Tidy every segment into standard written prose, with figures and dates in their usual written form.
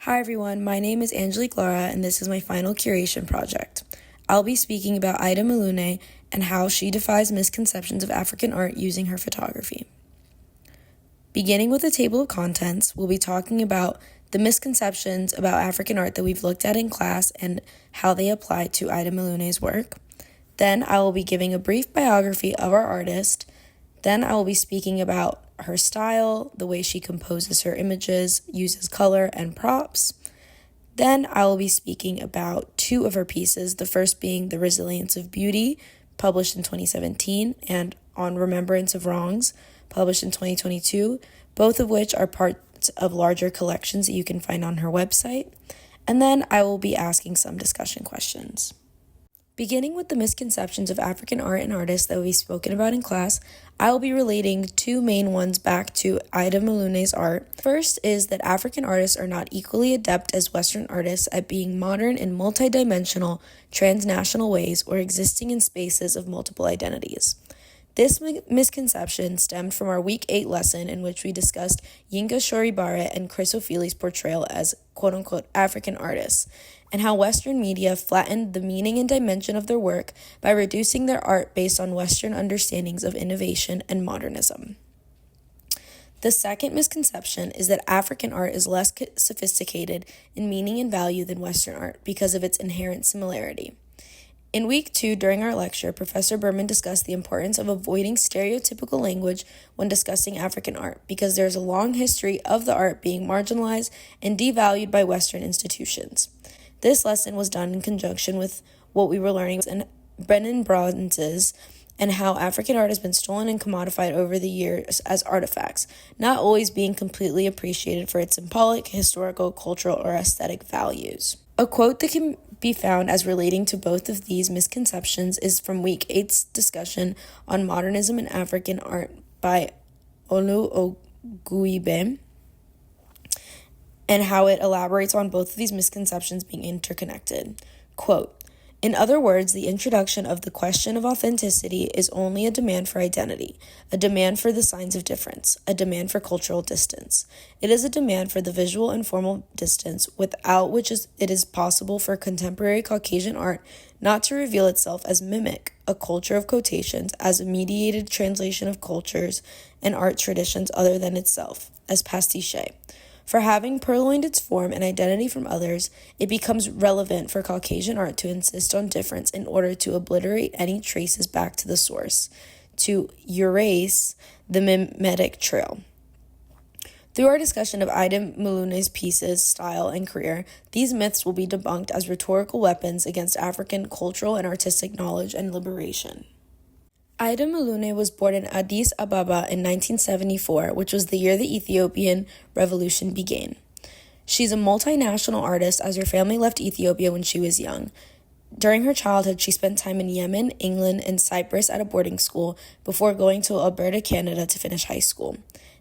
Hi everyone, my name is Angelique Lara and this is my final curation project. I'll be speaking about Aïda Muluneh and how she defies misconceptions of African art using her photography. Beginning with the table of contents, we'll be talking about the misconceptions about African art that we've looked at in class and how they apply to Aïda Muluneh's work. Then I will be giving a brief biography of our artist. Then I will be speaking about her style, the way she composes her images, uses color and props. Then I will be speaking about two of her pieces, the first being The Resilience of Beauty, published in 2017, and On Remembrance of Wrongs, published in 2022, both of which are parts of larger collections that you can find on her website. And then I will be asking some discussion questions. Beginning with the misconceptions of African art and artists that we've spoken about in class, I will be relating two main ones back to Aïda Muluneh's art. First is that African artists are not equally adept as Western artists at being modern in multidimensional, transnational ways or existing in spaces of multiple identities. This misconception stemmed from our Week 8 lesson in which we discussed Yinka Shoribare and Chris O'Feely's portrayal as quote-unquote African artists, and how Western media flattened the meaning and dimension of their work by reducing their art based on Western understandings of innovation and modernism. The second misconception is that African art is less sophisticated in meaning and value than Western art because of its inherent similarity. In Week 2, during our lecture, Professor Berman discussed the importance of avoiding stereotypical language when discussing African art because there's a long history of the art being marginalized and devalued by Western institutions. This lesson was done in conjunction with what we were learning in Brennan Bronze's and how African art has been stolen and commodified over the years as artifacts, not always being completely appreciated for its symbolic, historical, cultural, or aesthetic values. A quote that can be found as relating to both of these misconceptions is from Week 8's discussion on modernism and African art by Olu Oguibe, and how it elaborates on both of these misconceptions being interconnected. Quote, "In other words, the introduction of the question of authenticity is only a demand for identity, a demand for the signs of difference, a demand for cultural distance. It is a demand for the visual and formal distance without which it is possible for contemporary Caucasian art not to reveal itself as mimic, a culture of quotations, as a mediated translation of cultures and art traditions other than itself, as pastiche. For having purloined its form and identity from others, it becomes relevant for Caucasian art to insist on difference in order to obliterate any traces back to the source, to erase the mimetic trail." Through our discussion of Aïda Muluneh's pieces, style, and career, these myths will be debunked as rhetorical weapons against African cultural and artistic knowledge and liberation. Aïda Muluneh was born in Addis Ababa in 1974, which was the year the Ethiopian Revolution began. She's a multinational artist as her family left Ethiopia when she was young. During her childhood, she spent time in Yemen, England, and Cyprus at a boarding school before going to Alberta, Canada to finish high school.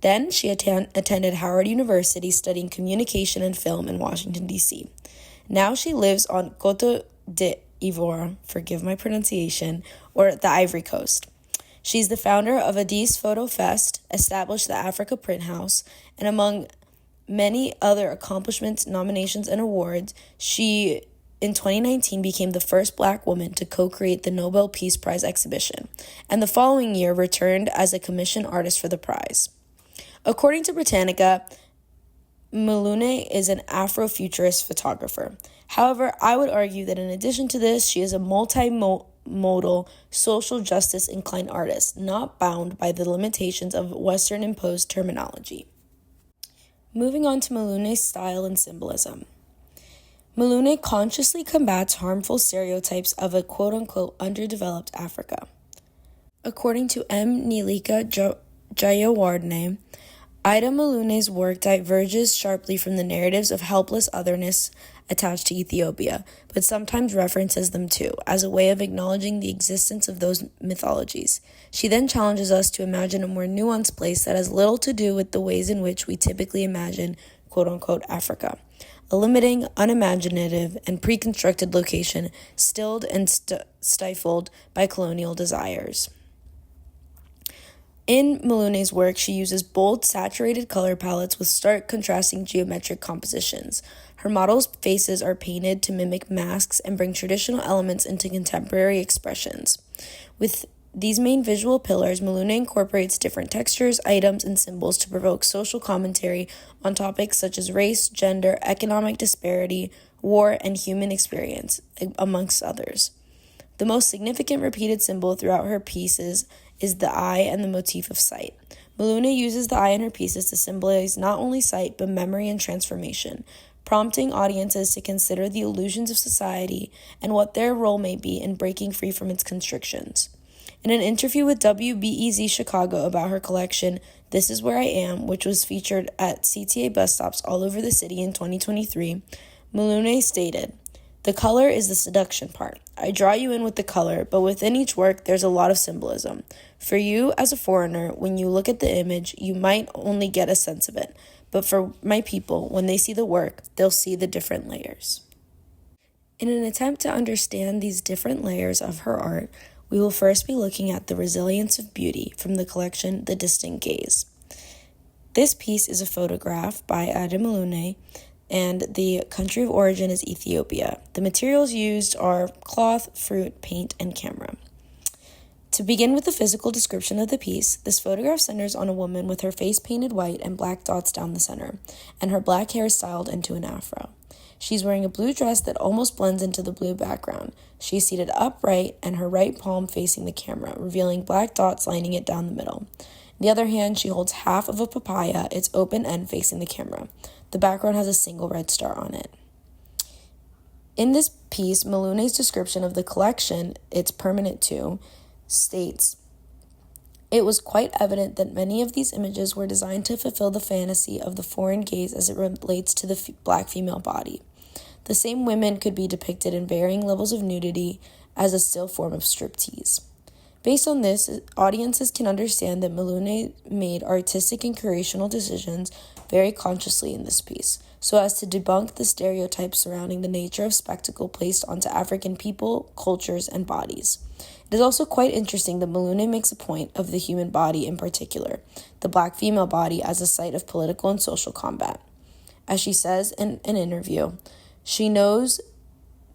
Then she attended Howard University studying communication and film in Washington, D.C. Now she lives on Côte d'Ivoire, forgive my pronunciation, or the Ivory Coast. She's the founder of Addis Photo Fest, established the Africa Print House, and among many other accomplishments, nominations, and awards, she in 2019 became the first Black woman to co-create the Nobel Peace Prize exhibition, and the following year returned as a commissioned artist for the prize. According to Britannica, Muluneh is an Afrofuturist photographer. However, I would argue that in addition to this, she is a multimodal, social justice-inclined artist, not bound by the limitations of Western-imposed terminology. Moving on to Muluneh's style and symbolism. Muluneh consciously combats harmful stereotypes of a quote-unquote underdeveloped Africa. According to M. Nilika Jayawardene, Aïda Muluneh's work diverges sharply from the narratives of helpless otherness attached to Ethiopia, but sometimes references them too, as a way of acknowledging the existence of those mythologies. She then challenges us to imagine a more nuanced place that has little to do with the ways in which we typically imagine quote-unquote Africa, a limiting, unimaginative, and pre-constructed location stilled and stifled by colonial desires. In Muluneh's work, she uses bold, saturated color palettes with stark, contrasting geometric compositions. Her models' faces are painted to mimic masks and bring traditional elements into contemporary expressions. With these main visual pillars, Muluneh incorporates different textures, items, and symbols to provoke social commentary on topics such as race, gender, economic disparity, war, and human experience, amongst others. The most significant repeated symbol throughout her pieces is the eye and the motif of sight. Muluneh uses the eye in her pieces to symbolize not only sight, but memory and transformation, prompting audiences to consider the illusions of society and what their role may be in breaking free from its constrictions. In an interview with WBEZ Chicago about her collection, This Is Where I Am, which was featured at CTA bus stops all over the city in 2023, Muluneh stated, "The color is the seduction part. I draw you in with the color, but within each work there's a lot of symbolism. For you, as a foreigner, when you look at the image, you might only get a sense of it. But for my people, when they see the work, they'll see the different layers." In an attempt to understand these different layers of her art, we will first be looking at the resilience of beauty from the collection The Distant Gaze. This piece is a photograph by Aïda Muluneh, and the country of origin is Ethiopia. The materials used are cloth, fruit, paint, and camera. To begin with the physical description of the piece, this photograph centers on a woman with her face painted white and black dots down the center, and her black hair styled into an afro. She's wearing a blue dress that almost blends into the blue background. She's seated upright and her right palm facing the camera, revealing black dots lining it down the middle. On the other hand, she holds half of a papaya, its open end facing the camera. The background has a single red star on it. In this piece, Muluneh's description of the collection, its permanent too, states, "It was quite evident that many of these images were designed to fulfill the fantasy of the foreign gaze as it relates to the black female body. The same women could be depicted in varying levels of nudity as a still form of striptease." Based on this, audiences can understand that Muluneh made artistic and curational decisions very consciously in this piece, so as to debunk the stereotypes surrounding the nature of spectacle placed onto African people, cultures, and bodies. It is also quite interesting that Muluneh makes a point of the human body in particular, the black female body, as a site of political and social combat. As she says in an interview, she knows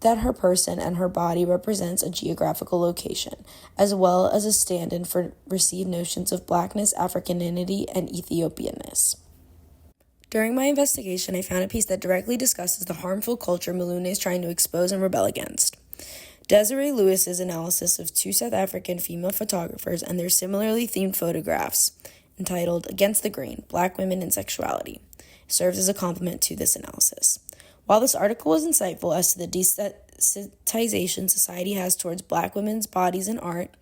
that her person and her body represents a geographical location, as well as a stand-in for received notions of blackness, Africanity, and Ethiopianness. During my investigation, I found a piece that directly discusses the harmful culture Muluneh is trying to expose and rebel against. Desiree Lewis's analysis of two South African female photographers and their similarly themed photographs, entitled Against the Grain, Black Women and Sexuality, serves as a complement to this analysis. While this article was insightful as to the desensitization society has towards Black women's bodies and art,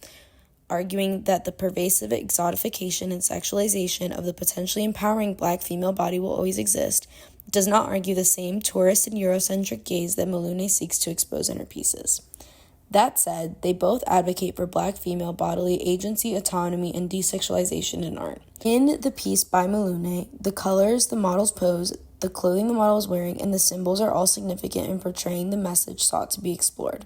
arguing that the pervasive exotification and sexualization of the potentially empowering Black female body will always exist, it does not argue the same tourist and Eurocentric gaze that Muluneh seeks to expose in her pieces. That said, they both advocate for Black female bodily agency, autonomy, and desexualization in art. In the piece by Muluneh, the colors the models pose, the clothing the model is wearing, and the symbols are all significant in portraying the message sought to be explored.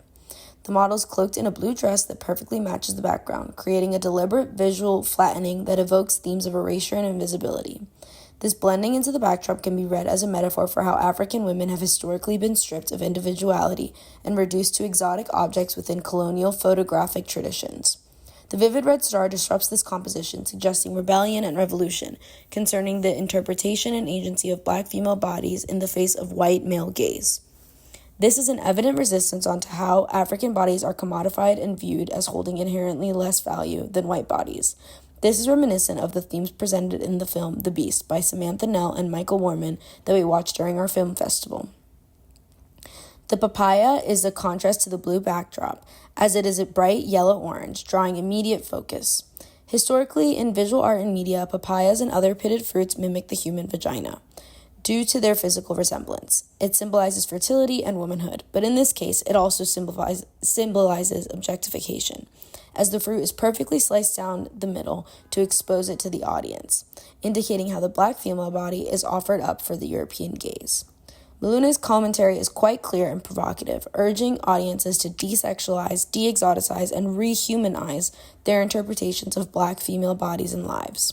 The model is cloaked in a blue dress that perfectly matches the background, creating a deliberate visual flattening that evokes themes of erasure and invisibility. This blending into the backdrop can be read as a metaphor for how African women have historically been stripped of individuality and reduced to exotic objects within colonial photographic traditions. The vivid red star disrupts this composition, suggesting rebellion and revolution concerning the interpretation and agency of Black female bodies in the face of white male gaze. This is an evident resistance onto how African bodies are commodified and viewed as holding inherently less value than white bodies. This is reminiscent of the themes presented in the film The Beast by Samantha Nell and Michael Warman that we watched during our film festival. The papaya is a contrast to the blue backdrop, as it is a bright yellow-orange, drawing immediate focus. Historically, in visual art and media, papayas and other pitted fruits mimic the human vagina due to their physical resemblance. It symbolizes fertility and womanhood, but in this case, it also symbolizes objectification, as the fruit is perfectly sliced down the middle to expose it to the audience, indicating how the Black female body is offered up for the European gaze. Muluneh's commentary is quite clear and provocative, urging audiences to desexualize, de-exoticize, and rehumanize their interpretations of Black female bodies and lives.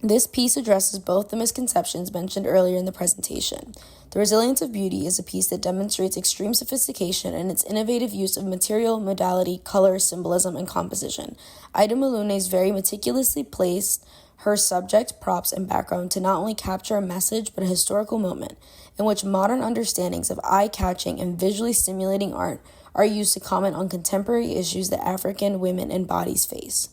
This piece addresses both the misconceptions mentioned earlier in the presentation. The Resilience of Beauty is a piece that demonstrates extreme sophistication in its innovative use of material, modality, color, symbolism, and composition. Aïda Muluneh's very meticulously placed her subject, props, and background to not only capture a message but a historical moment in which modern understandings of eye-catching and visually stimulating art are used to comment on contemporary issues that African women and bodies face.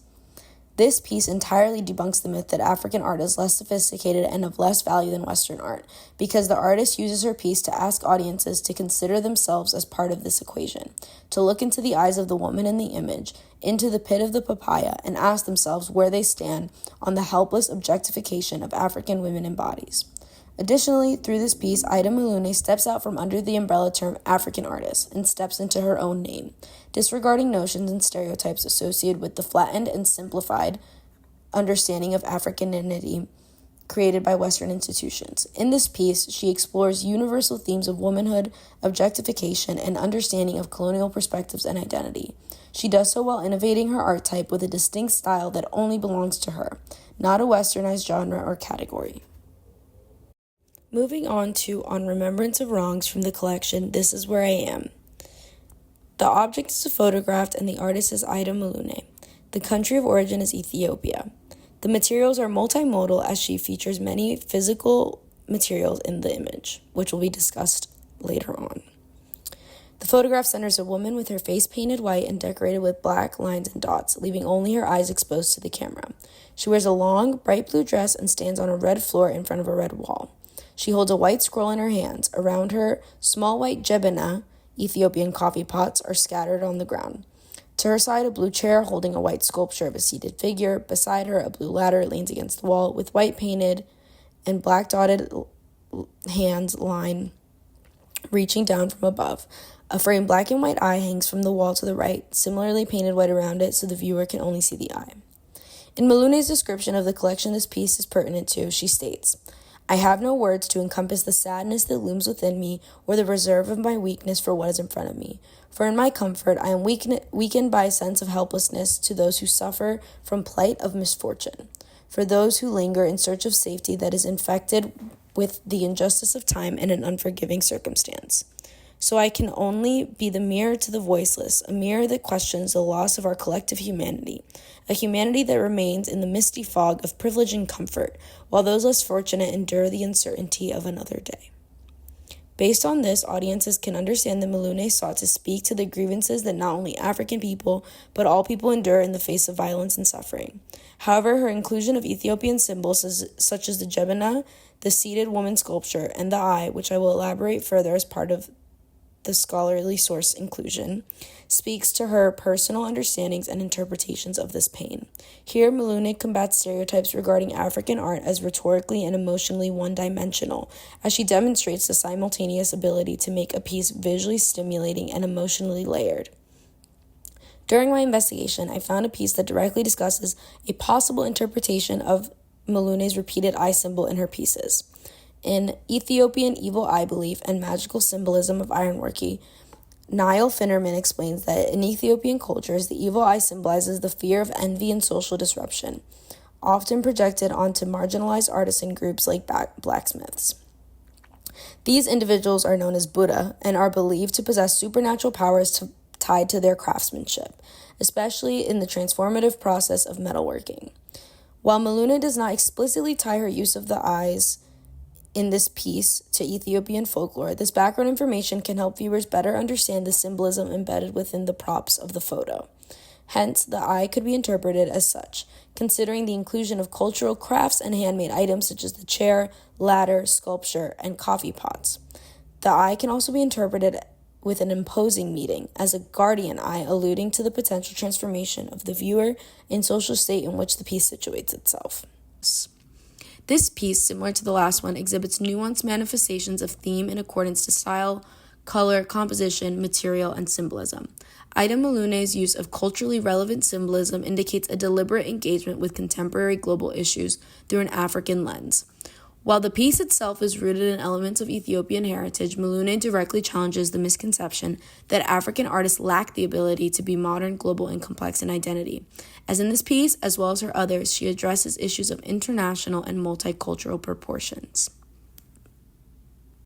This piece entirely debunks the myth that African art is less sophisticated and of less value than Western art, because the artist uses her piece to ask audiences to consider themselves as part of this equation, to look into the eyes of the woman in the image, into the pit of the papaya, and ask themselves where they stand on the helpless objectification of African women and bodies. Additionally, through this piece, Aïda Muluneh steps out from under the umbrella term African artist and steps into her own name, disregarding notions and stereotypes associated with the flattened and simplified understanding of Africanity created by Western institutions. In this piece, she explores universal themes of womanhood, objectification, and understanding of colonial perspectives and identity. She does so while innovating her art type with a distinct style that only belongs to her, not a westernized genre or category. Moving on to On Remembrance of Wrongs from the collection This Is Where I Am. The object is photographed and the artist is Aïda Muluneh. The country of origin is Ethiopia. The materials are multimodal as she features many physical materials in the image, which will be discussed later on. The photograph centers a woman with her face painted white and decorated with black lines and dots, leaving only her eyes exposed to the camera. She wears a long, bright blue dress and stands on a red floor in front of a red wall. She holds a white scroll in her hands. Around her, small white jebena, Ethiopian coffee pots, are scattered on the ground. To her side, a blue chair holding a white sculpture of a seated figure. Beside her, a blue ladder leans against the wall with white painted and black dotted hands line reaching down from above. A framed black and white eye hangs from the wall to the right, similarly painted white around it so the viewer can only see the eye. In Muluneh's description of the collection this piece is pertinent to, she states, "I have no words to encompass the sadness that looms within me or the reserve of my weakness for what is in front of me. For in my comfort, I am weakened by a sense of helplessness to those who suffer from plight of misfortune, for those who linger in search of safety that is infected with the injustice of time and an unforgiving circumstance. So I can only be the mirror to the voiceless, a mirror that questions the loss of our collective humanity, a humanity that remains in the misty fog of privilege and comfort, while those less fortunate endure the uncertainty of another day." Based on this, audiences can understand that Muluneh sought to speak to the grievances that not only African people, but all people endure in the face of violence and suffering. However, her inclusion of Ethiopian symbols such as the jebena, the seated woman sculpture, and the eye, which I will elaborate further as part of the scholarly source inclusion, speaks to her personal understandings and interpretations of this pain. Here, Muluneh combats stereotypes regarding African art as rhetorically and emotionally one-dimensional, as she demonstrates the simultaneous ability to make a piece visually stimulating and emotionally layered. During my investigation, I found a piece that directly discusses a possible interpretation of Muluneh's repeated eye symbol in her pieces. In Ethiopian Evil Eye Belief and Magical Symbolism of Ironworking, Niall Finnerman explains that in Ethiopian cultures, the evil eye symbolizes the fear of envy and social disruption, often projected onto marginalized artisan groups like blacksmiths. These individuals are known as Buddha and are believed to possess supernatural powers tied to their craftsmanship, especially in the transformative process of metalworking. While Muluneh does not explicitly tie her use of the eyes in this piece to Ethiopian folklore, this background information can help viewers better understand the symbolism embedded within the props of the photo. Hence, the eye could be interpreted as such, considering the inclusion of cultural crafts and handmade items such as the chair, ladder, sculpture, and coffee pots. The eye can also be interpreted with an imposing meaning as a guardian eye, alluding to the potential transformation of the viewer and social state in which the piece situates itself. This piece, similar to the last one, exhibits nuanced manifestations of theme in accordance to style, color, composition, material, and symbolism. Aïda Muluneh's use of culturally relevant symbolism indicates a deliberate engagement with contemporary global issues through an African lens. While the piece itself is rooted in elements of Ethiopian heritage, Muluneh directly challenges the misconception that African artists lack the ability to be modern, global, and complex in identity. As in this piece, as well as her others, she addresses issues of international and multicultural proportions.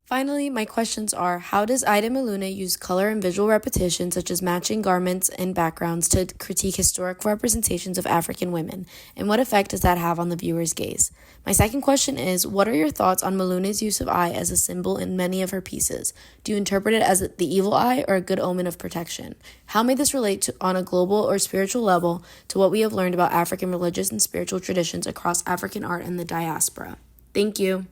Finally, my questions are, how does Aïda Muluneh use color and visual repetition, such as matching garments and backgrounds, to critique historic representations of African women? And what effect does that have on the viewer's gaze? My second question is, what are your thoughts on Muluneh's use of eye as a symbol in many of her pieces? Do you interpret it as the evil eye or a good omen of protection? How may this relate to, on a global or spiritual level, to what we have learned about African religious and spiritual traditions across African art and the diaspora? Thank you.